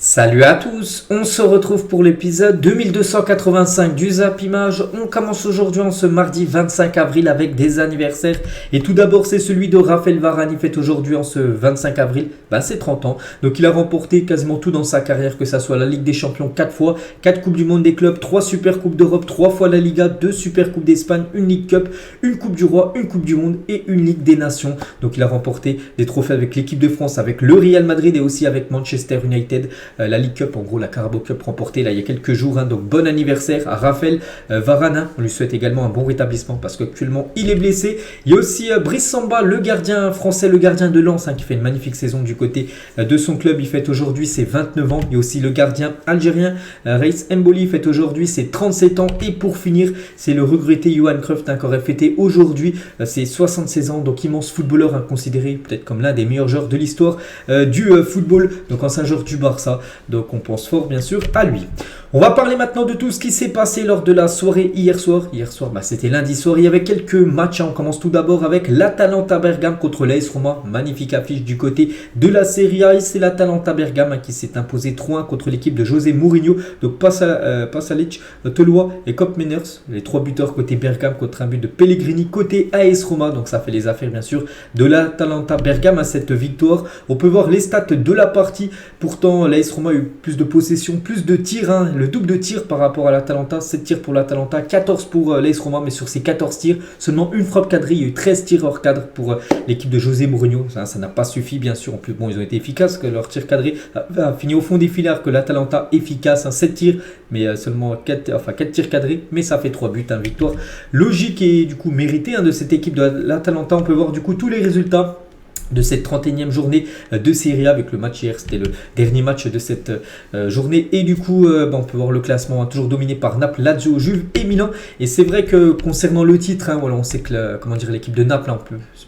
Salut à tous, on se retrouve pour l'épisode 2285 du Zap Image. On commence aujourd'hui en ce mardi 25 avril avec des anniversaires. Et tout d'abord c'est celui de Raphaël Varane, il fête aujourd'hui en ce 25 avril, ses 30 ans. Donc il a remporté quasiment tout dans sa carrière, que ce soit la Ligue des Champions 4 fois, 4 Coupes du Monde des clubs, 3 Super Coupes d'Europe, 3 fois la Liga, 2 Super Coupes d'Espagne, une Ligue Cup, une Coupe du Roi, une Coupe du Monde et une Ligue des Nations. Donc il a remporté des trophées avec l'équipe de France, avec le Real Madrid et aussi avec Manchester United. La Ligue Cup, en gros la Carabao Cup remportée là il y a quelques jours, donc bon anniversaire à Raphaël Varane. On lui souhaite également un bon rétablissement parce qu'actuellement il est blessé. Il y a aussi Brice Samba, le gardien français, le gardien de Lens, qui fait une magnifique saison du côté de son club. Il fête aujourd'hui ses 29 ans. Il y a aussi le gardien algérien Reis Mboli, il fête aujourd'hui ses 37 ans. Et pour finir, c'est le regretté Johan Cruyff qui aurait fêté aujourd'hui ses 76 ans. Donc immense footballeur, considéré peut-être comme l'un des meilleurs joueurs de l'histoire du football, donc ancien joueur du Barça. Donc on pense fort bien sûr à lui. On va parler maintenant de tout ce qui s'est passé lors de la soirée hier soir. Hier soir, c'était lundi soir. Il y avait quelques matchs. On commence tout d'abord avec l'Atalanta Bergame contre l'AS Roma. Magnifique affiche du côté de la Serie A. Et c'est l'Atalanta Bergame qui s'est imposé 3-1 contre l'équipe de José Mourinho. Donc Pasalic, Toloa et Koopmeiners. Les 3 buteurs côté Bergame contre un but de Pellegrini côté AS Roma. Donc ça fait les affaires bien sûr de l'Atalanta Bergame à cette victoire. On peut voir les stats de la partie. Pourtant l'AS Roma a eu plus de possession, plus de tirs, le double de tirs par rapport à l'Atalanta. 7 tirs pour l'Atalanta, 14 pour l'AS Roma, mais sur ces 14 tirs, seulement une frappe cadrée. Il y a eu 13 tirs hors cadre pour l'équipe de José Mourinho. Ça n'a pas suffi bien sûr. En plus, ils ont été efficaces, que leur tir cadré a fini au fond des filets, que l'Atalanta efficace, 7 tirs, mais seulement 4 tirs cadrés, mais ça fait 3 buts, victoire logique et du coup méritée de cette équipe de l'Atalanta. On peut voir du coup tous les résultats de cette 31e journée de Serie A. Avec le match hier, c'était le dernier match de cette journée, et du coup on peut voir le classement toujours dominé par Naples, Lazio, Juve et Milan. Et c'est vrai que concernant le titre, on sait que l'équipe de Naples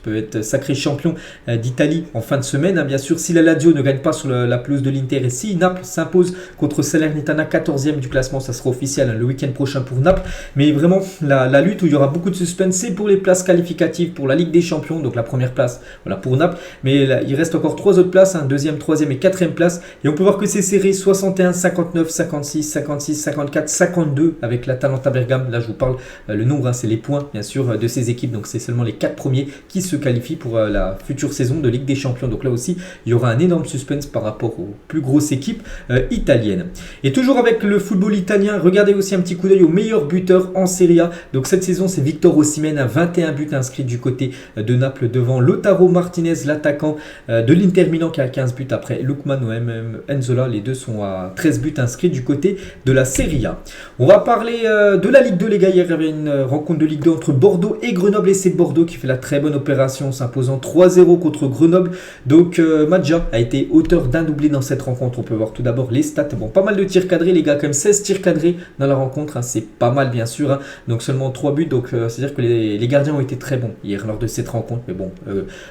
peut être sacré champion d'Italie en fin de semaine, bien sûr, si la Lazio ne gagne pas sur la pelouse de l'Inter et si Naples s'impose contre Salernitana, 14e du classement. Ça sera officiel le week-end prochain pour Naples. Mais vraiment la lutte où il y aura beaucoup de suspense, c'est pour les places qualificatives pour la Ligue des Champions. Donc la première place pour Naples, mais là, il reste encore 3 autres places, 2e, 3e et 4e place, et on peut voir que c'est serré 61, 59, 56, 56, 54, 52 avec l'Atalanta Bergame. Là je vous parle le nombre, c'est les points bien sûr de ces équipes. Donc c'est seulement les 4 premiers qui se qualifient pour la future saison de Ligue des Champions. Donc là aussi il y aura un énorme suspense par rapport aux plus grosses équipes italiennes. Et toujours avec le football italien, regardez aussi un petit coup d'œil aux meilleurs buteurs en Serie A. Donc cette saison c'est Victor Osimhen, 21 buts inscrits du côté de Naples devant Lautaro Martinez, l'attaquant de l'Inter Milan, qui a 15 buts après Lookman ou Enzola. Les deux sont à 13 buts inscrits du côté de la Serie A. On va parler de la Ligue 2 les gars. Hier il y avait une rencontre de Ligue 2 entre Bordeaux et Grenoble, et c'est Bordeaux qui fait la très bonne opération, s'imposant 3-0 contre Grenoble. Donc Madja a été auteur d'un doublé dans cette rencontre. On peut voir tout d'abord les stats. Pas mal de tirs cadrés les gars, quand même 16 tirs cadrés dans la rencontre, c'est pas mal bien sûr, donc seulement 3 buts. Donc c'est à dire que les gardiens ont été très bons hier lors de cette rencontre. Mais bon,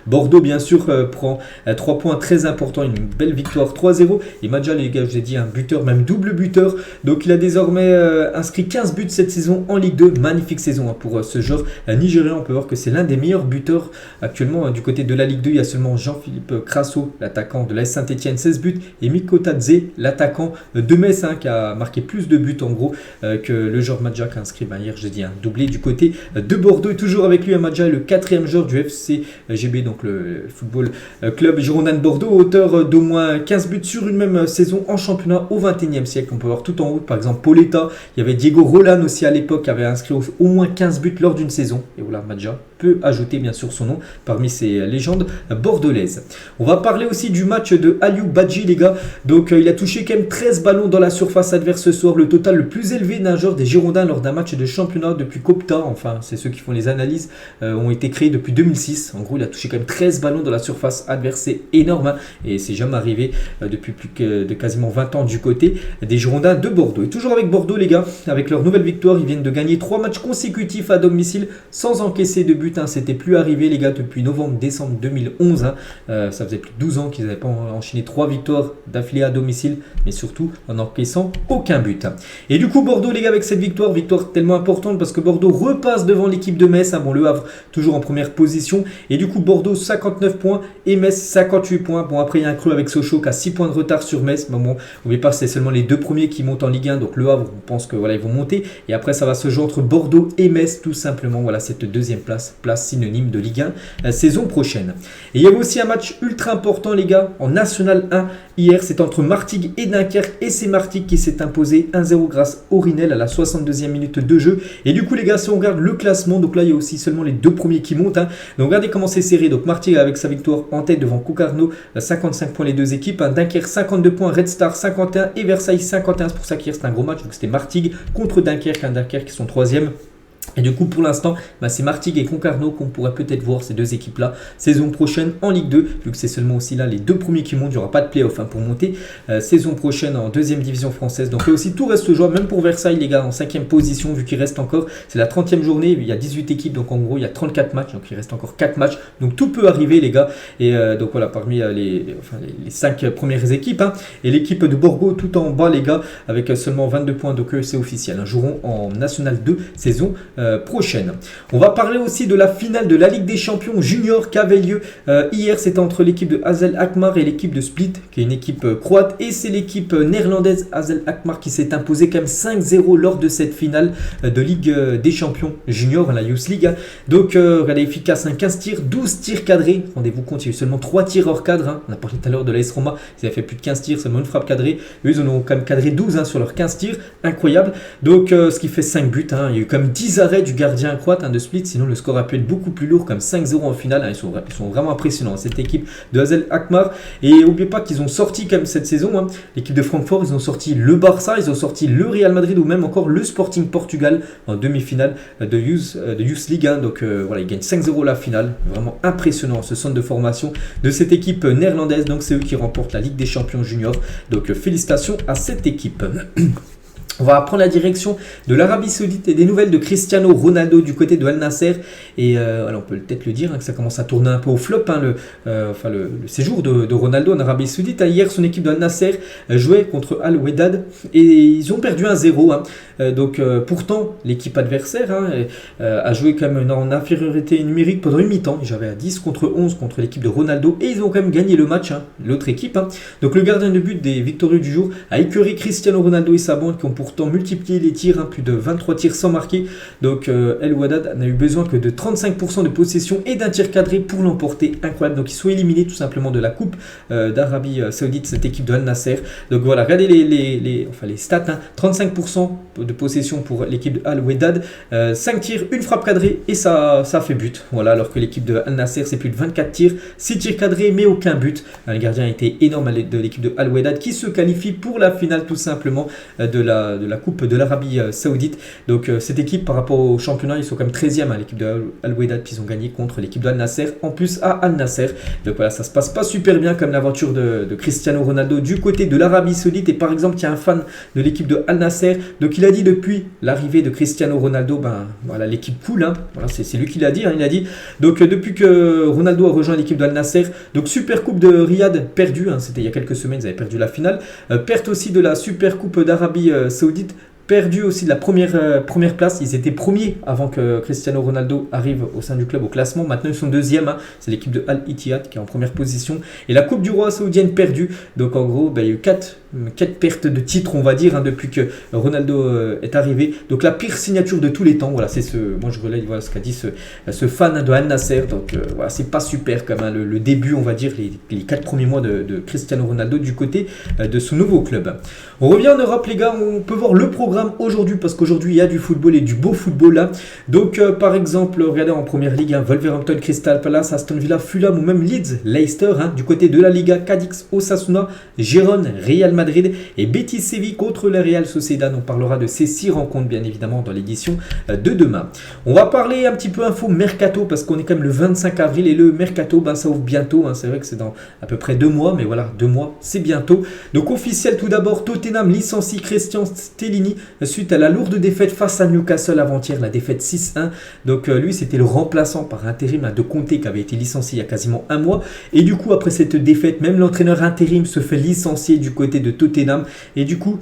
Bordeaux bien sûr prend 3 points très importants, une belle victoire 3-0. Et Madja les gars, je vous ai dit, un buteur, même double buteur. Donc il a désormais inscrit 15 buts cette saison en Ligue 2. Magnifique saison pour ce joueur nigérien. On peut voir que c'est l'un des meilleurs buteurs actuellement du côté de la Ligue 2. Il y a seulement Jean-Philippe Crasso, l'attaquant de l'AS Saint-Etienne, 16 buts, et Miko Tadze, l'attaquant de Metz, qui a marqué plus de buts en gros que le joueur Madja, qui a inscrit hier, j'ai dit, un doublé du côté de Bordeaux. Et toujours avec lui, Madja est le 4e joueur du FC GB, donc le football club girondin de Bordeaux, auteur d'au moins 15 buts sur une même saison en championnat au 21e siècle. On peut voir tout en haut, par exemple Pauletta, il y avait Diego Roland aussi à l'époque, qui avait inscrit au moins 15 buts lors d'une saison. Et voilà, Madja peut ajouter bien sûr son nom parmi ces légendes bordelaises. On va parler aussi du match de Aliou Badji les gars. Donc il a touché quand même 13 ballons dans la surface adverse ce soir, le total le plus élevé d'un joueur des Girondins lors d'un match de championnat depuis qu'Opta, enfin c'est ceux qui font les analyses, ont été créés depuis 2006. En gros il a touché quand même 13 ballons dans la surface adverse, c'est énorme, et c'est jamais arrivé depuis plus de quasiment 20 ans du côté des Girondins de Bordeaux. Et toujours avec Bordeaux les gars, avec leur nouvelle victoire, ils viennent de gagner 3 matchs consécutifs à domicile sans encaisser de but but, hein. C'était plus arrivé les gars depuis novembre-décembre 2011. Hein. Ça faisait plus de 12 ans qu'ils n'avaient pas enchaîné 3 victoires d'affilée à domicile, mais surtout en encaissant aucun but. Hein. Et du coup Bordeaux les gars avec cette victoire tellement importante parce que Bordeaux repasse devant l'équipe de Metz. Hein. Bon, Le Havre toujours en première position. Et du coup Bordeaux 59 points et Metz 58 points. Bon, après il y a un creux avec Sochaux qui a 6 points de retard sur Metz. Mais bon, n'oubliez pas, c'est seulement les deux premiers qui montent en Ligue 1. Donc Le Havre, on pense que voilà, ils vont monter. Et après, ça va se jouer entre Bordeaux et Metz, tout simplement. Voilà, cette deuxième place synonyme de Ligue 1 saison prochaine. Et il y avait aussi un match ultra important, les gars, en National 1 hier. C'est entre Martigues et Dunkerque. Et c'est Martigues qui s'est imposé 1-0 grâce au Rinel à la 62e minute de jeu. Et du coup, les gars, si on regarde le classement, donc là, il y a aussi seulement les deux premiers qui montent. Hein. Donc regardez comment c'est serré. Donc Martigues avec sa victoire en tête devant Concarneau, 55 points les deux équipes. Hein. Dunkerque 52 points, Red Star 51 et Versailles 51. C'est pour ça qu'hier c'était un gros match. Donc c'était Martigues contre Dunkerque. Hein. Dunkerque qui sont troisième. Et du coup, pour l'instant, c'est Martigues et Concarneau qu'on pourrait peut-être voir ces deux équipes-là saison prochaine en Ligue 2, vu que c'est seulement aussi là les deux premiers qui montent. Il n'y aura pas de play-off pour monter saison prochaine en deuxième division française. Donc là aussi, tout reste jouable, même pour Versailles, les gars, en 5e position, vu qu'il reste encore, c'est la 30e journée, il y a 18 équipes, donc en gros, il y a 34 matchs, donc il reste encore 4 matchs. Donc tout peut arriver, les gars. Et donc voilà, parmi les 5 premières équipes, hein, et l'équipe de Bordeaux tout en bas, les gars, avec seulement 22 points, donc c'est officiel, joueront en National 2 saison prochaine. On va parler aussi de la finale de la Ligue des Champions Junior qui avait lieu hier. C'était entre l'équipe de Hazel Alkmaar et l'équipe de Split, qui est une équipe croate, et c'est l'équipe néerlandaise Hazel Alkmaar qui s'est imposée quand même 5-0 lors de cette finale de Ligue des Champions Junior, la Youth League. Donc regardez, efficace, 15 tirs, 12 tirs cadrés. Rendez-vous compte, il y a eu seulement 3 tirs hors cadre. Hein. On a parlé tout à l'heure de l'AS Roma, ils avaient fait plus de 15 tirs, seulement une frappe cadrée. Eux, ils en ont quand même cadré 12 sur leurs 15 tirs, incroyable. Donc ce qui fait 5 buts. Hein. Il y a eu comme 10 arrêts du gardien croate de Split, sinon le score a pu être beaucoup plus lourd, comme 5-0 en finale. Hein. Ils sont vraiment impressionnants, cette équipe de Hazel Alkmaar. Et n'oubliez pas qu'ils ont sorti quand même cette saison, hein, l'équipe de Francfort, ils ont sorti le Barça, ils ont sorti le Real Madrid ou même encore le Sporting Portugal en demi-finale de Youth League. Hein. Donc voilà, ils gagnent 5-0 la finale, vraiment impressionnant ce centre de formation de cette équipe néerlandaise. Donc c'est eux qui remportent la Ligue des Champions Junior. Donc félicitations à cette équipe. On va prendre la direction de l'Arabie Saoudite et des nouvelles de Cristiano Ronaldo du côté de Al Nasser. Et alors on peut peut-être le dire, hein, que ça commence à tourner un peu au flop, hein, le séjour de Ronaldo en Arabie Saoudite. Hier, son équipe de Al Nasser jouait contre Al Wahda et ils ont perdu 1-0. Hein. Donc pourtant, l'équipe adversaire a joué quand même en infériorité numérique pendant une mi-temps. J'avais à 10 contre 11 contre l'équipe de Ronaldo et ils ont quand même gagné le match, hein, l'autre équipe. Hein. Donc le gardien de but des victorieux du jour a écœuré Cristiano Ronaldo et sa bande qui ont pourtant multiplié les tirs, hein, plus de 23 tirs sans marquer. Donc El Wahda n'a eu besoin que de 35% de possession et d'un tir cadré pour l'emporter. Incroyable. Donc ils sont éliminés tout simplement de la Coupe d'Arabie Saoudite, cette équipe de Al Nasser. Donc voilà, regardez les stats, hein. 35% de possession pour l'équipe de Al Wahda, 5 tirs, une frappe cadrée et ça fait but. Voilà, alors que l'équipe de Al Nasser c'est plus de 24 tirs, 6 tirs cadrés mais aucun but. Le gardien a été énorme de l'équipe de Al Wahda qui se qualifie pour la finale tout simplement de la Coupe de l'Arabie Saoudite. Donc cette équipe par rapport au championnat, ils sont quand même 13e, hein, l'équipe de Al Wahda, puis ils ont gagné contre l'équipe de Al Nasser en plus à Al Nasser. Donc voilà, ça se passe pas super bien comme l'aventure de Cristiano Ronaldo du côté de l'Arabie Saoudite. Et par exemple, il y a un fan de l'équipe de Al Nasser, donc il a dit depuis l'arrivée de Cristiano Ronaldo, voilà, l'équipe cool, hein. Voilà, c'est lui qui l'a dit, hein, il a dit donc depuis que Ronaldo a rejoint l'équipe de Al Nasser, donc Super Coupe de Riyad perdue, hein, c'était il y a quelques semaines, ils avaient perdu la finale, perte aussi de la Super Coupe d'Arabie Saoudite, perdu aussi de la première place. Ils étaient premiers avant que Cristiano Ronaldo arrive au sein du club au classement. Maintenant ils sont deuxième, hein. C'est l'équipe de Al Ittihad qui est en première position. Et la Coupe du Roi saoudienne perdue. Donc en gros, il y a eu 4 pertes de titres, on va dire, hein, depuis que Ronaldo est arrivé. Donc la pire signature de tous les temps. Voilà, c'est moi je relève ce qu'a dit ce fan de Al Nasser. Donc voilà, c'est pas super comme, hein, le début, on va dire, les 4 premiers mois de Cristiano Ronaldo du côté de son nouveau club. On revient en Europe, les gars. On peut voir le programme aujourd'hui parce qu'aujourd'hui il y a du football et du beau football là. Donc par exemple, regardez en première ligue, hein, Wolverhampton, Crystal Palace, Aston Villa, Fulham ou même Leeds, Leicester, hein. Du côté de la Liga, Cadix, Osasuna, Gérone, Real Madrid et Betis Séville contre la Real Sociedad. On parlera de ces 6 rencontres bien évidemment dans l'édition de demain. On va parler un petit peu info mercato parce qu'on est quand même le 25 avril et le mercato ça ouvre bientôt, hein. C'est vrai que c'est dans à peu près 2 mois, mais voilà, 2 mois c'est bientôt. Donc officiel tout d'abord, Tottenham licencie Christian Stellini suite à la lourde défaite face à Newcastle avant-hier, la défaite 6-1. Donc lui, c'était le remplaçant par intérim de Conte qui avait été licencié il y a quasiment un mois. Et du coup, après cette défaite, même l'entraîneur intérim se fait licencier du côté de Tottenham. Et du coup,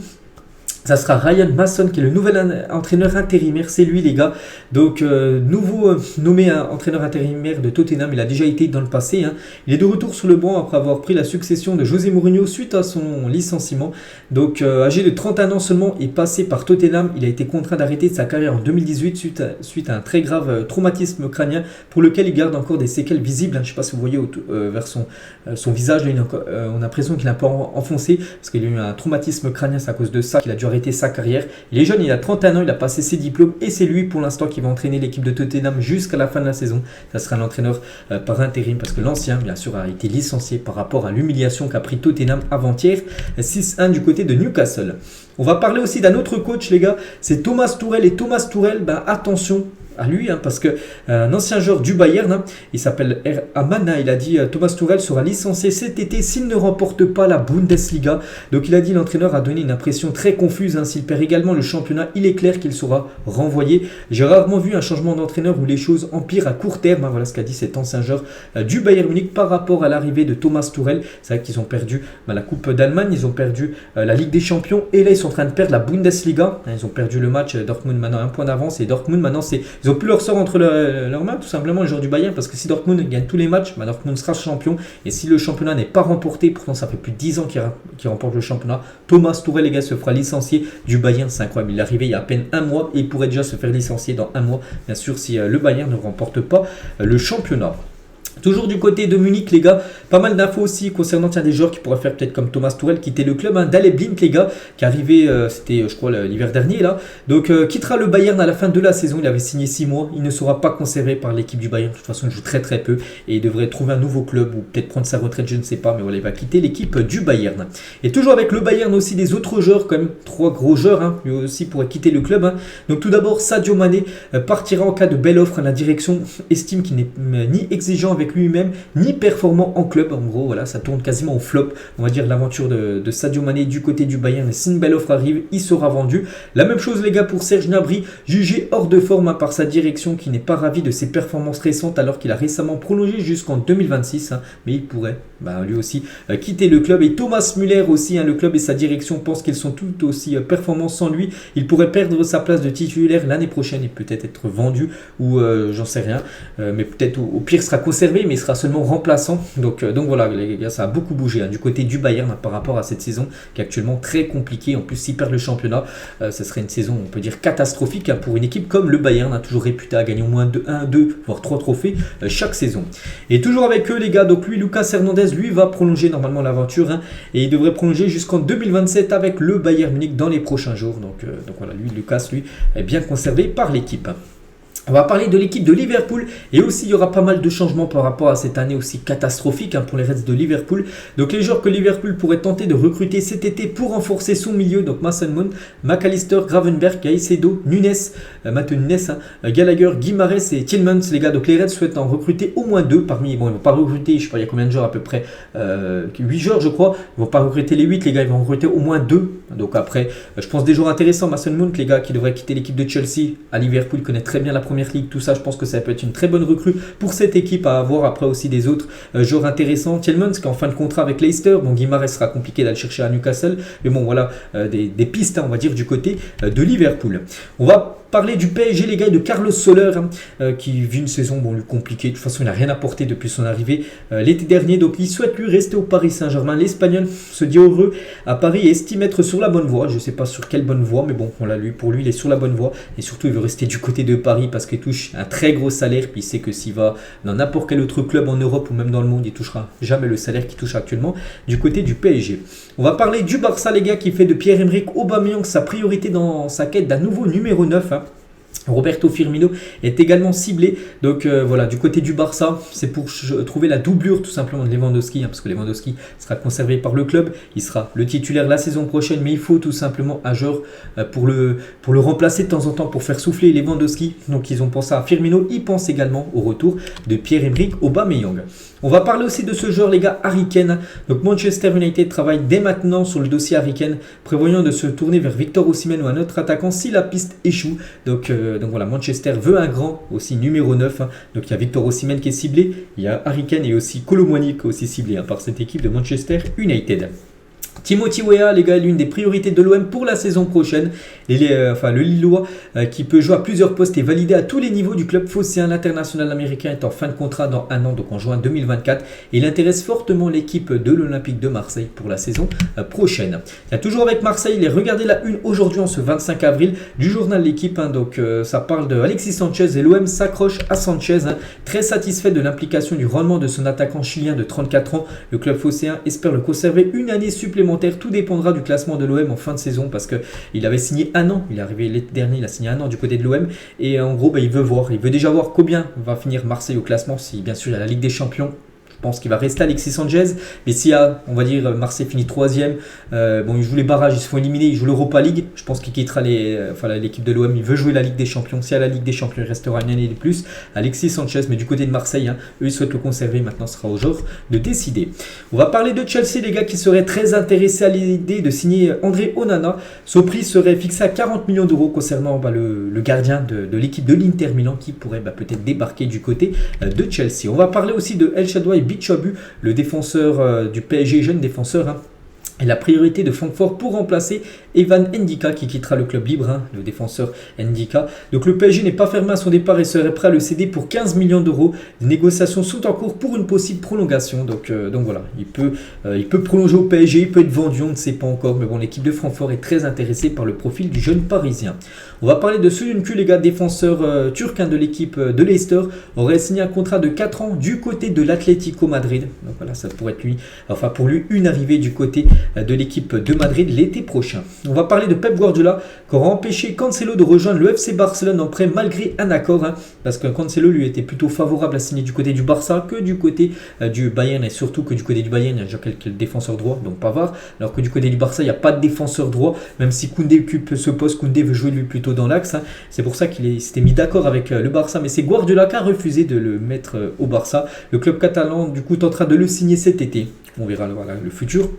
ça sera Ryan Mason qui est le nouvel entraîneur intérimaire, c'est lui les gars. Donc nouveau nommé entraîneur intérimaire de Tottenham, il a déjà été dans le passé. Il est de retour sur le banc après avoir pris la succession de José Mourinho suite à son licenciement. Donc âgé de 31 ans seulement et passé par Tottenham, il a été contraint d'arrêter sa carrière en 2018 suite à un très grave traumatisme crânien pour lequel il garde encore des séquelles visibles. Je ne sais pas si vous voyez vers son visage, là, on a l'impression qu'il est un peu enfoncé parce qu'il a eu un traumatisme crânien, c'est à cause de ça qu'il a dû arrêter sa carrière. Il est jeune, il a 31 ans, il a passé ses diplômes et c'est lui pour l'instant qui va entraîner l'équipe de Tottenham jusqu'à la fin de la saison. Ça sera l'entraîneur par intérim parce que l'ancien bien sûr a été licencié par rapport à l'humiliation qu'a pris Tottenham avant-hier 6-1 du côté de Newcastle. On va parler aussi d'un autre coach les gars, c'est Thomas Tuchel. Et Thomas Tuchel, attention à lui parce que un ancien joueur du Bayern, il s'appelle Aman, il a dit Thomas Tuchel sera licencié cet été s'il ne remporte pas la Bundesliga. Donc il a dit l'entraîneur a donné une impression très confuse, s'il perd également le championnat, il est clair qu'il sera renvoyé. J'ai rarement vu un changement d'entraîneur où les choses empirent à court terme. Voilà ce qu'a dit cet ancien joueur du Bayern Munich par rapport à l'arrivée de Thomas Tuchel. C'est vrai qu'ils ont perdu la Coupe d'Allemagne, ils ont perdu la Ligue des Champions et là ils sont en train de perdre la Bundesliga. Ils ont perdu le match, Dortmund maintenant un point d'avance et Dortmund maintenant ils n'ont plus leur sort entre leurs mains, tout simplement, les joueurs du Bayern, parce que si Dortmund gagne tous les matchs, Dortmund sera champion. Et si le championnat n'est pas remporté, pourtant ça fait plus de 10 ans qu'il remporte le championnat, Thomas Tuchel, les gars, se fera licencier du Bayern. C'est incroyable. Il est arrivé il y a à peine un mois et il pourrait déjà se faire licencier dans un mois, bien sûr, si le Bayern ne remporte pas le championnat. Toujours du côté de Munich, les gars, pas mal d'infos aussi concernant des joueurs qui pourraient faire peut-être comme Thomas Tuchel, quitter le club. Daley Blind, les gars, qui est arrivé, c'était je crois l'hiver dernier là. Donc quittera le Bayern à la fin de la saison. Il avait signé 6 mois. Il ne sera pas conservé par l'équipe du Bayern. De toute façon, il joue très très peu et il devrait trouver un nouveau club ou peut-être prendre sa retraite, je ne sais pas. Mais voilà, il va quitter l'équipe du Bayern. Et toujours avec le Bayern aussi des autres joueurs, quand même 3 gros joueurs, lui aussi pourrait quitter le club. Donc tout d'abord, Sadio Mané partira en cas de belle offre. La direction estime qu'il n'est ni exigeant avec lui-même ni performant en club. En gros, voilà, ça tourne quasiment au flop, on va dire, l'aventure de Sadio Mané du côté du Bayern. Et si une belle offre arrive, il sera vendu. La même chose les gars pour Serge Gnabry, jugé hors de forme par sa direction qui n'est pas ravi de ses performances récentes alors qu'il a récemment prolongé jusqu'en 2026, mais il pourrait lui aussi quitter le club. Et Thomas Müller aussi, le club et sa direction pensent qu'ils sont tout aussi performants sans lui. Il pourrait perdre sa place de titulaire l'année prochaine et peut-être être vendu ou j'en sais rien, mais peut-être au pire sera conservé, mais il sera seulement remplaçant. Donc voilà les gars, ça a beaucoup bougé du côté du Bayern par rapport à cette saison qui est actuellement très compliquée. En plus, s'ils perdent le championnat, ce serait une saison, on peut dire, catastrophique pour une équipe comme le Bayern, toujours réputé à gagner au moins 1, 2, voire 3 trophées chaque saison. Et toujours avec eux les gars, donc lui, Lucas Hernandez, lui va prolonger normalement l'aventure et il devrait prolonger jusqu'en 2027 avec le Bayern Munich dans les prochains jours. Donc voilà, lui, Lucas, lui, est bien conservé par l'équipe. On va parler de l'équipe de Liverpool et aussi il y aura pas mal de changements par rapport à cette année aussi catastrophique pour les Reds de Liverpool. Donc les joueurs que Liverpool pourrait tenter de recruter cet été pour renforcer son milieu, donc Mason Mount, McAllister, Gravenberch, Caicedo, Nunes, Matheus Nunes, Gallagher, Guimarães et Tielemans les gars. Donc les Reds souhaitent en recruter au moins 2 parmi, bon ils vont pas recruter, je sais pas il y a combien de joueurs à peu près, 8 joueurs je crois, ils vont pas recruter les 8 les gars, ils vont recruter au moins 2. Donc après je pense des joueurs intéressants, Mason Mount les gars qui devrait quitter l'équipe de Chelsea à Liverpool, connaît très bien la première ligue, tout ça, je pense que ça peut être une très bonne recrue pour cette équipe à avoir. Après aussi des autres joueurs intéressants, Tielemans qui est en fin de contrat avec Leicester, bon Guimarães sera compliqué d'aller chercher à Newcastle, mais bon voilà des pistes on va dire du côté de Liverpool. On va parler du PSG les gars, de Carlos Soler qui vit une saison lui compliquée. De toute façon il n'a rien apporté depuis son arrivée l'été dernier, donc il souhaite lui rester au Paris Saint-Germain. L'Espagnol se dit heureux à Paris et estime être sur la bonne voie. Je ne sais pas sur quelle bonne voie, mais bon voilà, pour lui il est sur la bonne voie et surtout il veut rester du côté de Paris parce qu'il touche un très gros salaire, puis il sait que s'il va dans n'importe quel autre club en Europe ou même dans le monde, il touchera jamais le salaire qu'il touche actuellement du côté du PSG. On va parler du Barça les gars, qui fait de Pierre-Emerick Aubameyang sa priorité dans sa quête d'un nouveau numéro 9. Roberto Firmino est également ciblé, donc voilà, du côté du Barça, c'est pour trouver la doublure tout simplement de Lewandowski, parce que Lewandowski sera conservé par le club, il sera le titulaire la saison prochaine, mais il faut tout simplement un joueur pour le remplacer de temps en temps, pour faire souffler Lewandowski. Donc ils ont pensé à Firmino, ils pensent également au retour de Pierre-Emerick Aubameyang. On va parler aussi de ce joueur, les gars, Harry Kane. Donc Manchester United travaille dès maintenant sur le dossier Harry Kane, prévoyant de se tourner vers Victor Osimhen ou un autre attaquant si la piste échoue. Donc voilà, Manchester veut un grand, aussi numéro 9. Donc il y a Victor Osimhen qui est ciblé, il y a Harry Kane et aussi Kolo Muani qui est aussi ciblé par cette équipe de Manchester United. Timothy Weah, les gars, est l'une des priorités de l'OM pour la saison prochaine. Le Lillois qui peut jouer à plusieurs postes est validé à tous les niveaux du club phocéen. L'international américain est en fin de contrat dans un an, donc en juin 2024. Et il intéresse fortement l'équipe de l'Olympique de Marseille pour la saison prochaine. Il y a toujours avec Marseille, il est regardé la une aujourd'hui en ce 25 avril du journal L'équipe. Donc ça parle de Alexis Sanchez et l'OM s'accroche à Sanchez. Très satisfait de l'implication du rendement de son attaquant chilien de 34 ans. Le club phocéen espère le conserver une année supplémentaire. Tout dépendra du classement de l'OM en fin de saison parce qu'il avait signé un an. Il est arrivé l'été dernier, il a signé un an du côté de l'OM. Et en gros, il veut déjà voir combien va finir Marseille au classement. Si bien sûr il y a la Ligue des Champions. Je pense qu'il va rester Alexis Sanchez. Mais s'il y a, on va dire, Marseille finit 3e, il joue les barrages, ils se font éliminer, il joue l'Europa League. Je pense qu'il quittera l'équipe de l'OM. Il veut jouer la Ligue des Champions. Si à la Ligue des Champions, il restera une année de plus. Alexis Sanchez, mais du côté de Marseille, eux, ils souhaitent le conserver. Maintenant, ce sera au joueur de décider. On va parler de Chelsea, les gars, qui seraient très intéressés à l'idée de signer André Onana. Son prix serait fixé à 40 millions d'euros concernant le gardien de l'équipe de l'Inter Milan qui pourrait peut-être débarquer du côté de Chelsea. On va parler aussi de El Shaddai Bichabu, le défenseur du PSG, jeune défenseur. Et la priorité de Francfort pour remplacer Evan Ndika qui quittera le club libre, le défenseur Ndika. Donc le PSG n'est pas fermé à son départ et serait prêt à le céder pour 15 millions d'euros. Les négociations sont en cours pour une possible prolongation. Donc voilà, il peut prolonger au PSG, il peut être vendu, on ne sait pas encore. Mais bon, l'équipe de Francfort est très intéressée par le profil du jeune parisien. On va parler de Söyüncü, les gars, défenseur turc de l'équipe de Leicester, aurait signé un contrat de 4 ans du côté de l'Atlético Madrid. Donc voilà, ça pourrait être pour lui une arrivée du côté de l'équipe de Madrid l'été prochain. On va parler de Pep Guardiola qui aura empêché Cancelo de rejoindre le FC Barcelone en prêt malgré un accord, parce que Cancelo lui était plutôt favorable à signer du côté du Barça que du côté du Bayern, et surtout que du côté du Bayern il y a déjà quelques défenseurs droits, donc Pavard, alors que du côté du Barça il n'y a pas de défenseur droit, même si Koundé occupe ce poste. Koundé veut jouer lui plutôt dans l'axe, c'est pour ça qu'il s'était mis d'accord avec le Barça, mais c'est Guardiola qui a refusé de le mettre au Barça. Le club catalan du coup tentera de le signer cet été, on verra le futur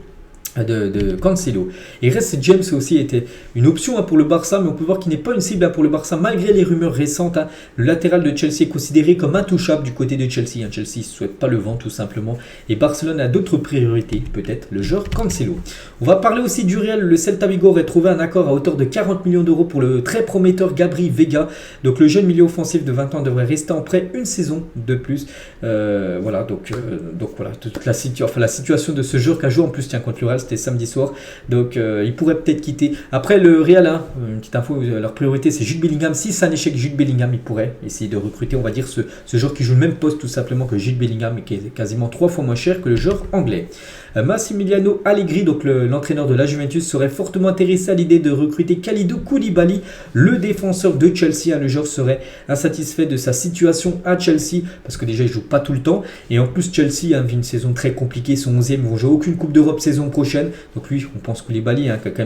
de Cancelo. Et reste James aussi était une option pour le Barça, mais on peut voir qu'il n'est pas une cible pour le Barça malgré les rumeurs récentes. Le latéral de Chelsea est considéré comme intouchable du côté de Chelsea. Chelsea ne souhaite pas le vendre tout simplement. Et Barcelone a d'autres priorités, peut-être le joueur Cancelo. On va parler aussi du Real. Le Celta Vigo aurait trouvé un accord à hauteur de 40 millions d'euros pour le très prometteur Gabri Vega. Donc le jeune milieu offensif de 20 ans devrait rester en prêt une saison de plus. Voilà, toute la situation de ce joueur qui a joué en plus contre le Real. C'était samedi soir, donc il pourrait peut-être quitter. Après le Real, une petite info, leur priorité c'est Jude Bellingham. Si c'est un échec Jude Bellingham, ils pourraient essayer de recruter, on va dire, ce joueur qui joue le même poste tout simplement que Jude Bellingham et qui est quasiment 3 fois moins cher que le joueur anglais. Massimiliano Allegri, donc l'entraîneur de la Juventus, serait fortement intéressé à l'idée de recruter Kalidou Koulibaly, le défenseur de Chelsea. Le joueur serait insatisfait de sa situation à Chelsea parce que déjà il joue pas tout le temps et en plus Chelsea vit une saison très compliquée, son 11e, ils vont jouer aucune Coupe d'Europe saison prochaine. Donc lui, on pense Koulibaly qui a quand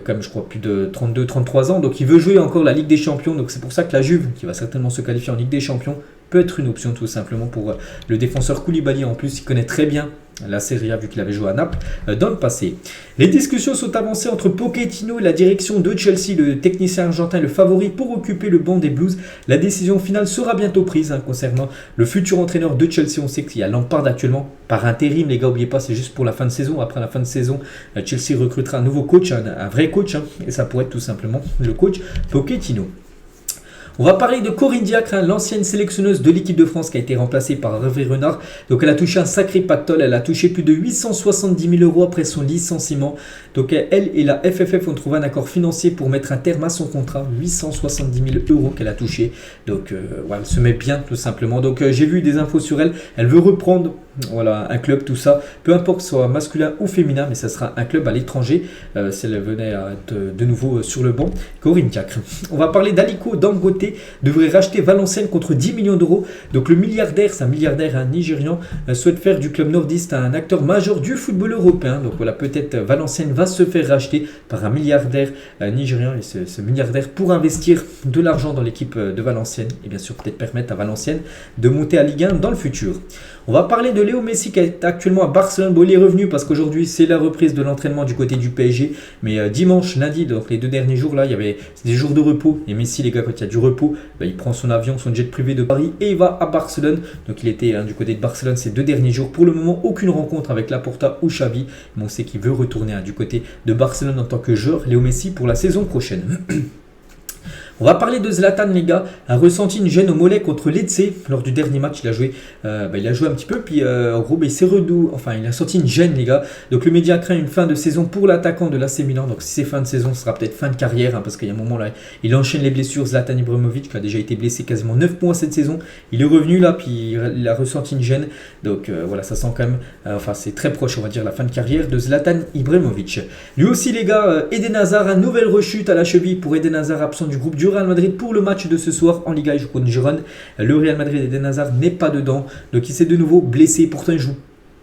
même je crois plus de 32-33 ans, donc il veut jouer encore la Ligue des Champions. Donc c'est pour ça que la Juve, qui va certainement se qualifier en Ligue des Champions, peut être une option tout simplement pour le défenseur Koulibaly. En plus, il connaît très bien la Serie A vu qu'il avait joué à Naples dans le passé. Les discussions sont avancées entre Pochettino et la direction de Chelsea. Le technicien argentin est le favori pour occuper le banc des Blues. La décision finale sera bientôt prise concernant le futur entraîneur de Chelsea. On sait qu'il y a Lampard actuellement par intérim, les gars, n'oubliez pas, c'est juste pour la fin de saison. Après la fin de saison, Chelsea recrutera un nouveau coach, un vrai coach, et ça pourrait être tout simplement le coach Pochettino. On va parler de Corinne Diacre, l'ancienne sélectionneuse de l'équipe de France qui a été remplacée par Hervé Renard. Donc elle a touché un sacré pactole, elle a touché plus de 870 000 euros après son licenciement. Donc elle et la FFF ont trouvé un accord financier pour mettre un terme à son contrat. 870 000 euros qu'elle a touché. Donc elle se met bien tout simplement. Donc j'ai vu des infos sur elle. Elle veut reprendre un club, tout ça. Peu importe que ce soit masculin ou féminin, mais ça sera un club à l'étranger. Si elle venait à être de nouveau sur le banc. Corinne Diacre. On va parler d'Aliko Dangote. Devrait racheter Valenciennes contre 10 millions d'euros. Donc le milliardaire, c'est un milliardaire nigérian, souhaite faire du club nordiste un acteur majeur du football européen. Donc voilà, peut-être Valenciennes va se faire racheter par un milliardaire nigérian. Et ce milliardaire pour investir de l'argent dans l'équipe de Valenciennes et bien sûr peut-être permettre à Valenciennes de monter à Ligue 1 dans le futur. On va parler de Léo Messi qui est actuellement à Barcelone. Bon, il est revenu parce qu'aujourd'hui c'est la reprise de l'entraînement du côté du PSG. Mais dimanche, lundi, donc les 2 derniers jours là, c'est des jours de repos. Et Messi, les gars, quand il y a du repos, il prend son avion, son jet privé de Paris et il va à Barcelone. Donc il était du côté de Barcelone ces 2 derniers jours. Pour le moment, aucune rencontre avec Laporta ou Xavi. Mais on sait qu'il veut retourner du côté de Barcelone en tant que joueur, Léo Messi, pour la saison prochaine. On va parler de Zlatan, les gars, a ressenti une gêne au mollet contre Lecce lors du dernier match. Il a joué un petit peu, puis en gros, il a senti une gêne, les gars. Donc le média craint une fin de saison pour l'attaquant de l'AC Milan. Donc si c'est fin de saison, ce sera peut-être fin de carrière, parce qu'il y a un moment là, il enchaîne les blessures. Zlatan Ibrahimovic qui a déjà été blessé quasiment 9 mois cette saison. Il est revenu là, puis il a ressenti une gêne. Donc voilà, ça sent quand même, c'est très proche, on va dire, la fin de carrière de Zlatan Ibrahimovic. Lui aussi, les gars, Eden Hazard, une nouvelle rechute à la cheville pour Eden Hazard, absent du groupe du Real Madrid pour le match de ce soir en Liga. Il joue contre Girone. Le Real Madrid, Eden Hazard n'est pas dedans, donc il s'est de nouveau blessé. Pourtant il joue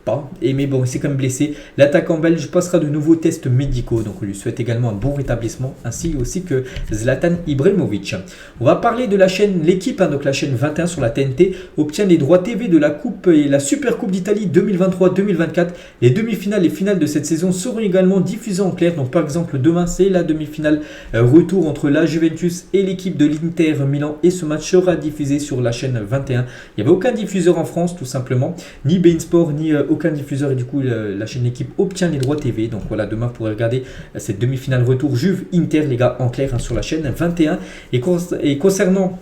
pas, mais bon, il s'est quand même blessé. L'attaquant belge passera de nouveaux tests médicaux, donc on lui souhaite également un bon rétablissement, ainsi aussi que Zlatan Ibrahimovic. On va parler de la chaîne L'équipe, donc la chaîne 21 sur la TNT obtient les droits TV de la Coupe et la Super Coupe d'Italie 2023-2024. Les demi-finales et finales de cette saison seront également diffusées en clair. Donc par exemple demain c'est la demi-finale retour entre la Juventus et l'équipe de l'Inter Milan, et ce match sera diffusé sur la chaîne 21. Il n'y avait aucun diffuseur en France tout simplement, ni beIN Sport, ni aucun diffuseur, et du coup la chaîne L'équipe obtient les droits TV. Donc voilà, demain vous pourrez regarder cette demi-finale retour Juve-Inter, les gars, en clair, sur la chaîne 21. Et concernant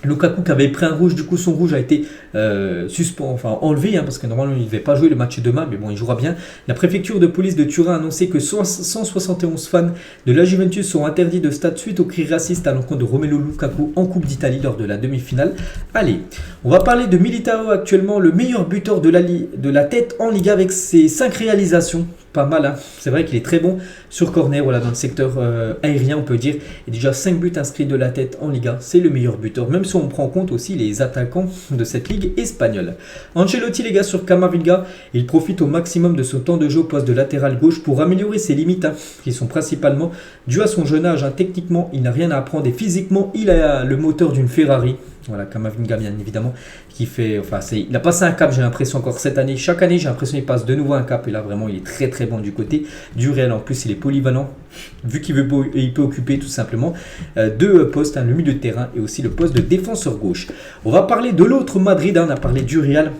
Lukaku qui avait pris un rouge, du coup son rouge a été enlevé, parce que normalement il ne devait pas jouer le match demain, mais bon, il jouera bien. La préfecture de police de Turin a annoncé que 171 fans de la Juventus sont interdits de stade suite aux cris racistes à l'encontre de Romelu Lukaku en Coupe d'Italie lors de la demi-finale. Allez, on va parler de Militao, actuellement le meilleur buteur de la tête en Liga avec ses 5 réalisations. Pas mal, hein. C'est vrai qu'il est très bon sur corner, voilà, dans le secteur aérien, on peut dire. Et déjà 5 buts inscrits de la tête en Liga, c'est le meilleur buteur, même si on prend en compte aussi les attaquants de cette ligue espagnole. Ancelotti, les gars, sur Camavinga, il profite au maximum de son temps de jeu au poste de latéral gauche pour améliorer ses limites, qui sont principalement dues à son jeune âge. Techniquement, il n'a rien à apprendre, et physiquement, il a le moteur d'une Ferrari. Voilà, Camavinga, bien évidemment, il a passé un cap, j'ai l'impression, encore cette année. Chaque année, j'ai l'impression qu'il passe de nouveau un cap. Et là, vraiment, il est très très bon du côté du Real. En plus, il est polyvalent, vu qu'il peut occuper tout simplement 2 postes, le milieu de terrain et aussi le poste de défenseur gauche. On va parler de l'autre Madrid, on a parlé du Real.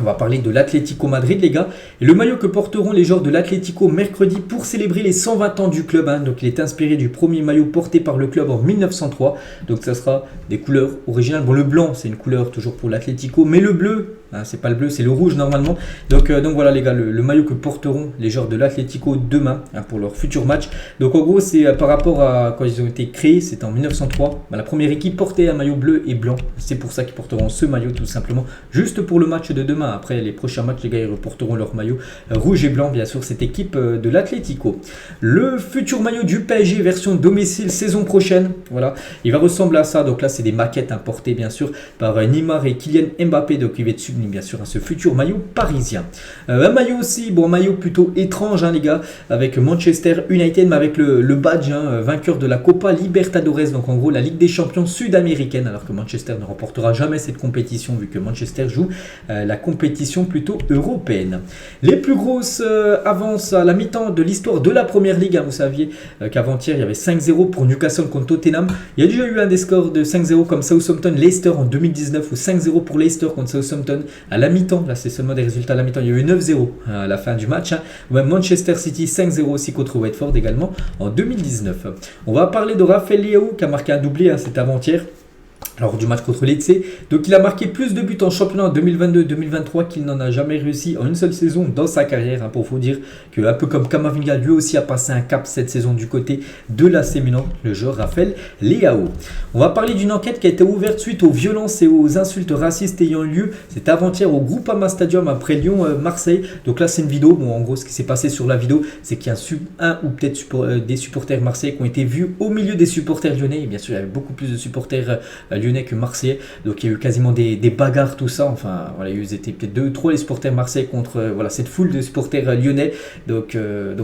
On va parler de l'Atlético Madrid, les gars. Et le maillot que porteront les joueurs de l'Atlético mercredi pour célébrer les 120 ans du club. Donc il est inspiré du premier maillot porté par le club en 1903. Donc ça sera des couleurs originales. Bon, le blanc, c'est une couleur toujours pour l'Atlético, mais le bleu, c'est pas le bleu, c'est le rouge normalement. Donc voilà, les gars, le maillot que porteront les joueurs de l'Atlético demain, pour leur futur match. Donc en gros, c'est par rapport à quand ils ont été créés, c'était en 1903. La première équipe portait un maillot bleu et blanc. C'est pour ça qu'ils porteront ce maillot tout simplement, juste pour le match de demain. Après les prochains matchs, les gars, ils reporteront leur maillot rouge et blanc, bien sûr, cette équipe de l'Atlético. Le futur maillot du PSG version domicile saison prochaine, voilà, il va ressembler à ça. Donc là, c'est des maquettes importées, bien sûr, par Neymar et Kylian Mbappé. Donc il va être sublime, bien sûr, à ce futur maillot parisien. Un maillot aussi, un maillot plutôt étrange, les gars, avec Manchester United, mais avec le badge, vainqueur de la Copa Libertadores, donc en gros la Ligue des Champions sud-américaine, alors que Manchester ne remportera jamais cette compétition, vu que Manchester joue la compétition plutôt européenne. Les plus grosses avances à la mi-temps de l'histoire de la Première Ligue, vous saviez qu'avant-hier il y avait 5-0 pour Newcastle contre Tottenham. Il y a déjà eu un des scores de 5-0 comme Southampton-Leicester en 2019, ou 5-0 pour Leicester contre Southampton à la mi-temps. Là, c'est seulement des résultats à la mi-temps. Il y a eu 9-0 à la fin du match. Ou même Manchester City 5-0 aussi contre Watford également en 2019. On va parler de Rafael Leao qui a marqué un doublé, cet avant-hier, lors du match contre Lecce. Donc il a marqué plus de buts en championnat en 2022-2023 qu'il n'en a jamais réussi en une seule saison dans sa carrière, pour vous dire que, un peu comme Camavinga, lui aussi a passé un cap cette saison du côté de l'AC Milan, le joueur Rafael Leao. On va parler d'une enquête qui a été ouverte suite aux violences et aux insultes racistes ayant eu lieu, c'était avant-hier au Groupama Stadium après Lyon-Marseille. Donc là c'est une vidéo, en gros ce qui s'est passé sur la vidéo, c'est qu'il y a un ou peut-être des supporters marseillais qui ont été vus au milieu des supporters lyonnais, et bien sûr il y avait beaucoup plus de supporters lyonnais lyonnais que marseillais. Donc il y a eu quasiment des bagarres, tout ça. Enfin, voilà, ils étaient peut-être 2 ou 3 les supporters marseillais contre voilà, cette foule de supporters lyonnais. Donc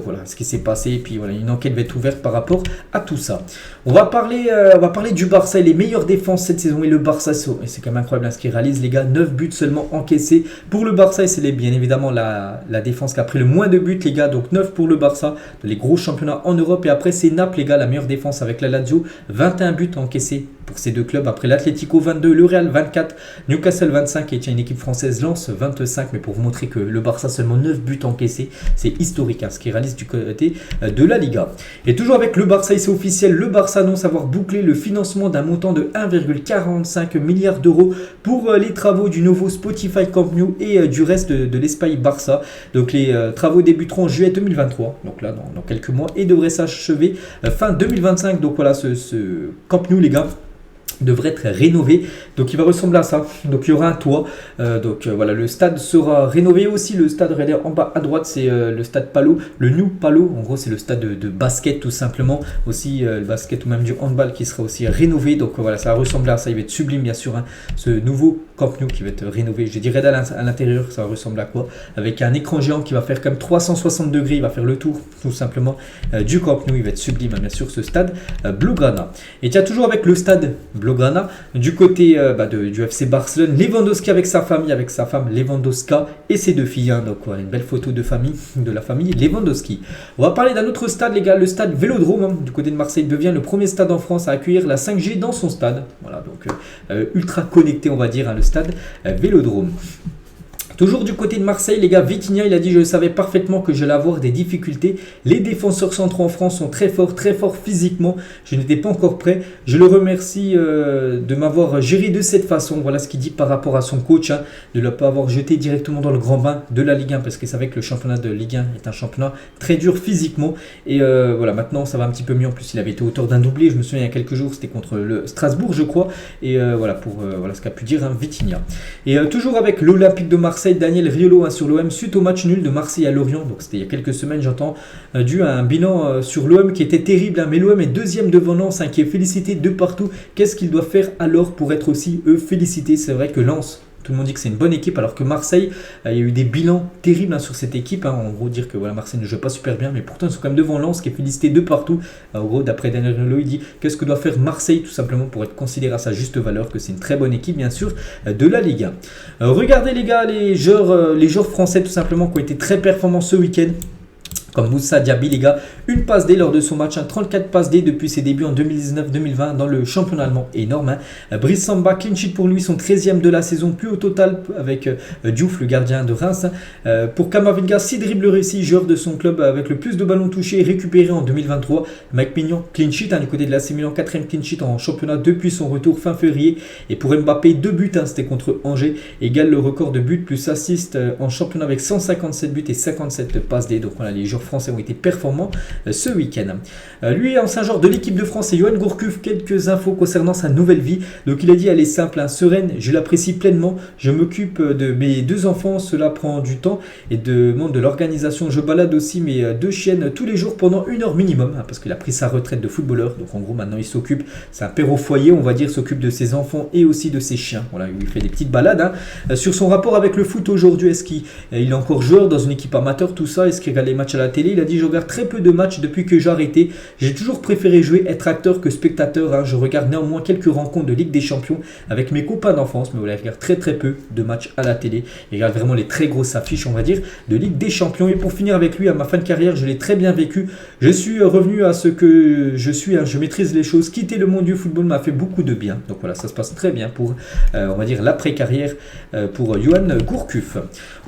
voilà ce qui s'est passé. Et puis voilà, une enquête va être ouverte par rapport à tout ça. On va parler du Barça et les meilleures défenses cette saison. Et le Barça, c'est quand même incroyable ce qu'il réalise, les gars. 9 buts seulement encaissés pour le Barça. Et c'est bien évidemment la défense qui a pris le moins de buts, les gars. Donc 9 pour le Barça, les gros championnats en Europe. Et après, c'est Naples, les gars, la meilleure défense avec la Lazio. 21 buts encaissés pour ces deux clubs. Après l'Atlético 22, le Real 24, Newcastle 25 et tiens, une équipe française Lens 25. Mais pour vous montrer que le Barça seulement 9 buts encaissés, c'est historique ce qu'il réalise du côté de la Liga. Et toujours avec le Barça, et c'est officiel, le Barça annonce avoir bouclé le financement d'un montant de 1,45 milliard d'euros pour les travaux du nouveau Spotify Camp Nou et du reste de l'Espagne Barça. Donc les travaux débuteront en juillet 2023, donc là dans quelques mois, et devraient s'achever fin 2025. Donc voilà, ce Camp Nou, les gars, devrait être rénové, donc il va ressembler à ça. Donc il y aura un toit, voilà, le stade sera rénové aussi. Le stade en bas à droite, c'est le stade Palo, le New Palo, en gros c'est le stade de basket tout simplement, aussi le basket ou même du handball qui sera aussi rénové. Donc voilà, ça va ressembler à ça, il va être sublime bien sûr, ce nouveau Camp Nou qui va être rénové. Je dirais à l'intérieur, ça va ressembler à quoi, avec un écran géant qui va faire comme 360 degrés, il va faire le tour tout simplement du Camp Nou. Il va être sublime bien sûr, ce stade Blaugrana. Et tiens, toujours avec le stade Blaugrana, du côté du FC Barcelone, Lewandowski avec sa famille, avec sa femme Lewandowska et ses 2 filles. Donc voilà, une belle photo de la famille Lewandowski. On va parler d'un autre stade, les gars, le stade Vélodrome du côté de Marseille devient le premier stade en France à accueillir la 5G dans son stade. Voilà, donc ultra connecté on va dire, le stade Vélodrome. Toujours du côté de Marseille, les gars, Vitinha, il a dit: je savais parfaitement que j'allais avoir des difficultés. Les défenseurs centraux en France sont très forts physiquement. Je n'étais pas encore prêt. Je le remercie de m'avoir géré de cette façon. Voilà ce qu'il dit par rapport à son coach, de ne le pas avoir jeté directement dans le grand bain de la Ligue 1, parce qu'il savait que le championnat de Ligue 1 est un championnat très dur physiquement. Et voilà, maintenant ça va un petit peu mieux. En plus, il avait été auteur d'un doublé, je me souviens il y a quelques jours, c'était contre le Strasbourg, je crois. Et voilà ce qu'a pu dire Vitinha. Et toujours avec l'Olympique de Marseille, Daniel Riolo sur l'OM suite au match nul de Marseille à Lorient. Donc c'était il y a quelques semaines, j'entends, dû à un bilan sur l'OM qui était terrible. Mais l'OM est deuxième devant Lens, qui est félicité de partout. Qu'est-ce qu'il doit faire alors pour être aussi félicité? C'est vrai que Lens, tout le monde dit que c'est une bonne équipe, alors que Marseille, il y a eu des bilans terribles sur cette équipe. En gros, dire que voilà, Marseille ne joue pas super bien, mais pourtant ils sont quand même devant Lens, qui est félicité de partout. En gros, d'après Daniel Riolo, il dit qu'est-ce que doit faire Marseille tout simplement pour être considéré à sa juste valeur, que c'est une très bonne équipe, bien sûr, de la Ligue 1. Regardez les gars, les joueurs français tout simplement qui ont été très performants ce week-end. Comme Moussa Diaby, les gars, une passe D lors de son match, 34 passes D depuis ses débuts en 2019-2020 dans le championnat allemand, énorme. Brice Samba, clean sheet pour lui, son 13e de la saison, plus au total avec Diouf, le gardien de Reims. Pour Kamavinga, 6 dribbles réussis, joueur de son club avec le plus de ballons touchés et récupérés en 2023. Mike Mignon, clean sheet du côté de l'AC Milan, 4e clean sheet en championnat depuis son retour fin février. Et pour Mbappé, 2 buts, c'était contre Angers, égale le record de buts plus assist en championnat avec 157 buts et 57 passes D. Donc voilà, les joueurs français ont été performants ce week-end. Lui, ancien joueur de l'équipe de France, et Johan Gourcuff, quelques infos concernant sa nouvelle vie. Donc il a dit: elle est simple, sereine, je l'apprécie pleinement, je m'occupe de mes 2 enfants, cela prend du temps et demande de l'organisation. Je balade aussi mes 2 chiennes tous les jours pendant 1 heure minimum, parce qu'il a pris sa retraite de footballeur. Donc en gros maintenant il s'occupe, c'est un père au foyer on va dire, s'occupe de ses enfants et aussi de ses chiens. Voilà, il fait des petites balades. Sur son rapport avec le foot aujourd'hui, est-ce qu'il est encore joueur dans une équipe amateur, tout ça, est-ce qu'il regarde les matchs à la télé? Il a dit: je regarde très peu de matchs depuis que j'ai arrêté. J'ai toujours préféré jouer, être acteur que spectateur. Je regarde néanmoins quelques rencontres de Ligue des Champions avec mes copains d'enfance, mais voilà, il regarde très peu de matchs à la télé. Il regarde vraiment les très grosses affiches, on va dire, de Ligue des Champions. Et pour finir avec lui, à ma fin de carrière, je l'ai très bien vécu. Je suis revenu à ce que je suis. Je maîtrise les choses. Quitter le monde du football m'a fait beaucoup de bien. Donc voilà, ça se passe très bien pour, on va dire, l'après-carrière pour Johan Gourcuff.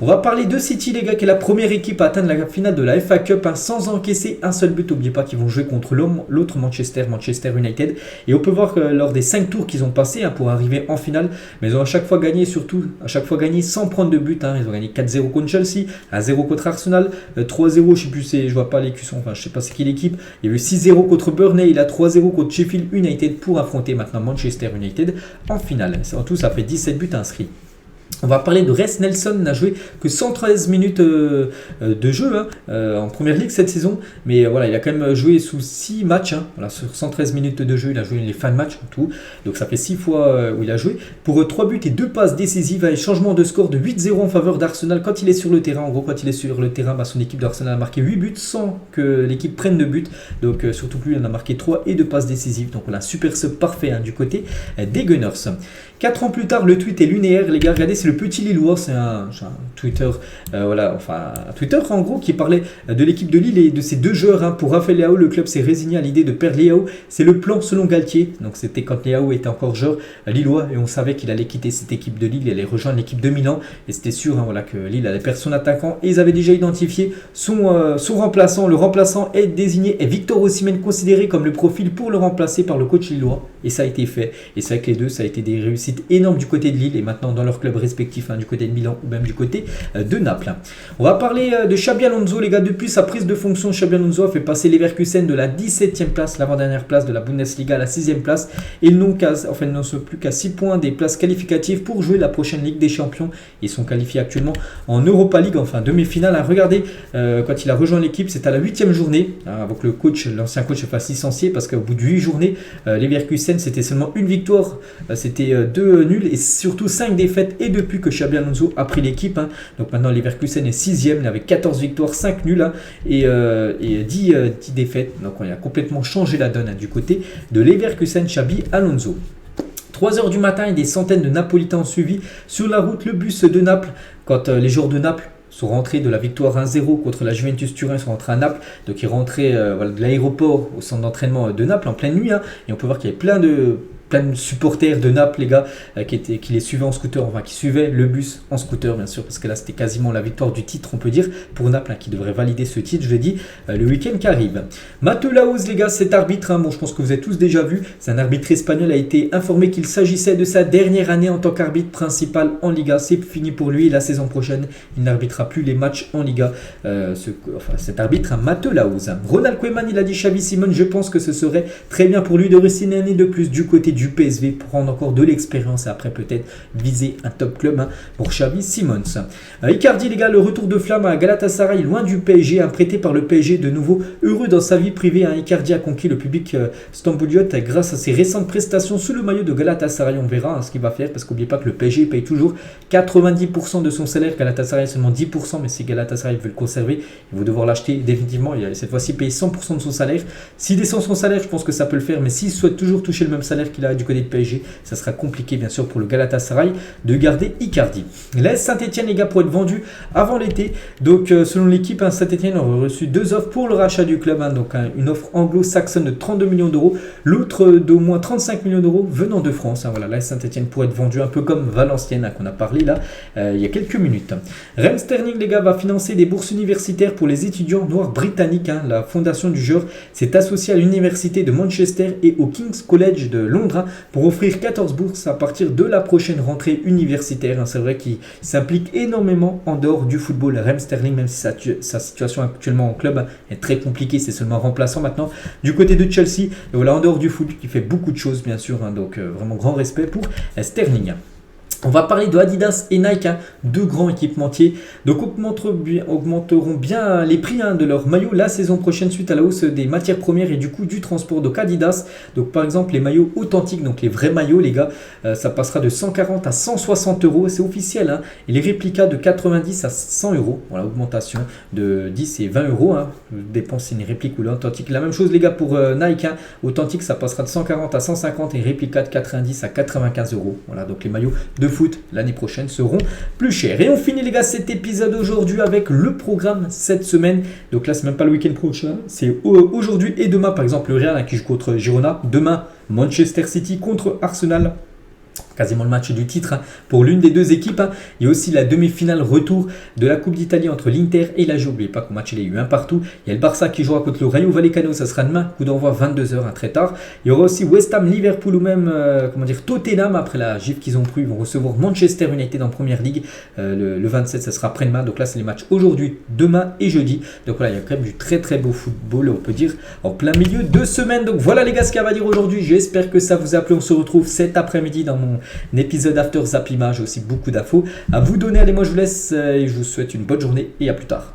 On va parler de City, les gars, qui est la première équipe à atteindre la finale de la FA Cup, sans encaisser un seul but. N'oubliez pas qu'ils vont jouer contre l'autre Manchester United. Et on peut voir que lors des 5 tours qu'ils ont passés pour arriver en finale, mais ils ont à chaque fois gagné, surtout à chaque fois gagné sans prendre de but. Ils ont gagné 4-0 contre Chelsea, 1-0 contre Arsenal, 3-0, je sais plus, je vois pas les cuissons, enfin je sais pas c'est qui l'équipe. Il y a eu 6-0 contre Burnley, il a 3-0 contre Sheffield United pour affronter maintenant Manchester United en finale. En tout, ça fait 17 buts inscrits. On va parler de Reiss Nelson, n'a joué que 113 minutes de jeu en première ligue cette saison. Mais voilà, il a quand même joué sous 6 matchs. Voilà, sur 113 minutes de jeu, il a joué les fins de match en tout. Donc ça fait 6 fois où il a joué. Pour 3 buts et 2 passes décisives, avec changement de score de 8-0 en faveur d'Arsenal quand il est sur le terrain. En gros, quand il est sur le terrain, son équipe d'Arsenal a marqué 8 buts sans que l'équipe prenne de but. Donc surtout que lui, il en a marqué 3 et 2 passes décisives. Donc on a un super sub parfait du côté des Gunners. 4 ans plus tard, le tweet est lunaire, les gars. Regardez, c'est le petit Lillois, c'est un Twitter, un Twitter en gros qui parlait de l'équipe de Lille et de ses 2 joueurs. Pour Rafael Leao, le club s'est résigné à l'idée de perdre Leao. C'est le plan selon Galtier. Donc c'était quand Leao était encore joueur lillois et on savait qu'il allait quitter cette équipe de Lille et allait rejoindre l'équipe de Milan. Et c'était sûr que Lille allait perdre son attaquant et ils avaient déjà identifié son remplaçant. Le remplaçant est désigné et Victor Osimhen considéré comme le profil pour le remplacer par le coach lillois. Et ça a été fait. Et c'est vrai que les deux, ça a été des réussites énormes du côté de Lille et maintenant dans leur club respectif, du côté de Milan ou même du côté de Naples. On va parler de Xabi Alonso, les gars. Depuis sa prise de fonction, Xabi Alonso a fait passer Leverkusen de la 17e place, l'avant-dernière place de la Bundesliga, à la 6e place. Et ils n'ont plus qu'à 6 points des places qualificatives pour jouer la prochaine Ligue des Champions. Ils sont qualifiés actuellement en Europa League, enfin demi-finale. Regardez, quand il a rejoint l'équipe, c'est à la 8e journée, avec l'ancien coach se fasse licencier parce qu'au bout de 8 journées, Leverkusen, c'était seulement une victoire, c'était 2 nuls et surtout 5 défaites. Et depuis que Xabi Alonso a pris l'équipe, donc maintenant Leverkusen est 6e avec 14 victoires, 5 nuls et 10 défaites. Donc on a complètement changé la donne du côté de Leverkusen, Xabi Alonso. 3h du matin et des centaines de Napolitains ont suivi sur la route le bus de Naples quand les joueurs de Naples sont rentrés de la victoire 1-0 contre la Juventus Turin, ils sont rentrés à Naples, donc ils rentraient de l'aéroport au centre d'entraînement de Naples en pleine nuit, et on peut voir qu'il y avait plein de supporters de Naples, les gars, qui les suivaient en scooter, qui suivaient le bus en scooter, bien sûr, parce que là, c'était quasiment la victoire du titre, on peut dire, pour Naples, qui devrait valider ce titre, je l'ai dit, le week-end qui arrive. Mateu Laoz, les gars, cet arbitre, je pense que vous avez tous déjà vu, c'est un arbitre espagnol, a été informé qu'il s'agissait de sa dernière année en tant qu'arbitre principal en Liga. C'est fini pour lui, et la saison prochaine, il n'arbitrera plus les matchs en Liga. Cet arbitre, Mateu Laoz. Ronald Koeman, il a dit Xavi Simons, je pense que ce serait très bien pour lui de rester une année de plus du côté du PSV, prendre encore de l'expérience et après peut-être viser un top club pour Xavi Simons. Icardi, les gars, le retour de flamme à Galatasaray, loin du PSG, prêté par le PSG, de nouveau heureux dans sa vie privée. Icardi a conquis le public stambouliote grâce à ses récentes prestations sous le maillot de Galatasaray. On verra ce qu'il va faire, parce qu'oubliez pas que le PSG paye toujours 90% de son salaire, Galatasaray seulement 10%, mais si Galatasaray veut le conserver, il va devoir l'acheter définitivement. Il a cette fois-ci payé 100% de son salaire. S'il descend son salaire, je pense que ça peut le faire, mais s'il souhaite toujours toucher le même salaire qu'il a du côté de PSG, ça sera compliqué bien sûr pour le Galatasaray de garder Icardi. L'AS Saint-Etienne, les gars, pour être vendu avant l'été. Donc selon l'équipe, Saint-Etienne aurait reçu 2 offres pour le rachat du club, donc une offre anglo-saxonne de 32 millions d'euros, l'autre d'au moins 35 millions d'euros venant de France. Voilà, l'AS Saint-Etienne pourrait être vendu un peu comme Valenciennes qu'on a parlé là il y a quelques minutes. Reims Sterling, les gars, va financer des bourses universitaires pour les étudiants noirs britanniques. La fondation du joueur s'est associée à l'université de Manchester et au King's College de Londres pour offrir 14 bourses à partir de la prochaine rentrée universitaire. C'est vrai qu'il s'implique énormément en dehors du football. Raheem Sterling, même si sa situation actuellement en club est très compliquée, c'est seulement remplaçant maintenant du côté de Chelsea. Et voilà, en dehors du foot, qui fait beaucoup de choses bien sûr. Donc vraiment grand respect pour Sterling. On va parler de Adidas et Nike, deux grands équipementiers. Donc augmenteront bien les prix de leurs maillots la saison prochaine suite à la hausse des matières premières et du coût du transport. Donc Adidas, donc par exemple les maillots authentiques, donc les vrais maillots les gars, ça passera de 140 à 160 euros, c'est officiel. Et les réplicas de 90 à 100 euros. Voilà, augmentation de 10 et 20 euros. Dépend si c'est une réplique ou l'authentique. La même chose les gars pour Nike, authentique ça passera de 140 à 150 et réplica de 90 à 95 euros. Voilà, donc les maillots de foot l'année prochaine seront plus chers. Et on finit les gars cet épisode aujourd'hui avec le programme cette semaine. Donc là c'est même pas le week-end prochain, c'est aujourd'hui et demain. Par exemple le Real qui joue contre Girona, demain Manchester City contre Arsenal, quasiment le match du titre pour l'une des deux équipes. Il y a aussi la demi-finale retour de la Coupe d'Italie entre l'Inter et la Juve. N'oubliez pas qu'au match il y a eu un partout. Il y a le Barça qui jouera contre le Rayo Vallecano, ça sera demain, coup d'envoi 22h, très tard. Il y aura aussi West Ham, Liverpool ou même Tottenham après la gifle qu'ils ont pris. Ils vont recevoir Manchester United en Première Ligue le 27, ça sera après-demain. Donc là c'est les matchs aujourd'hui, demain et jeudi. Donc voilà, il y a quand même du très très beau football, on peut dire, en plein milieu de semaine. Donc voilà les gars ce qu'il y a à dire aujourd'hui. J'espère que ça vous a plu. On se retrouve cet après-midi dans mon épisode After Zap Image, aussi beaucoup d'infos à vous donner. Allez, moi je vous laisse et je vous souhaite une bonne journée et à plus tard.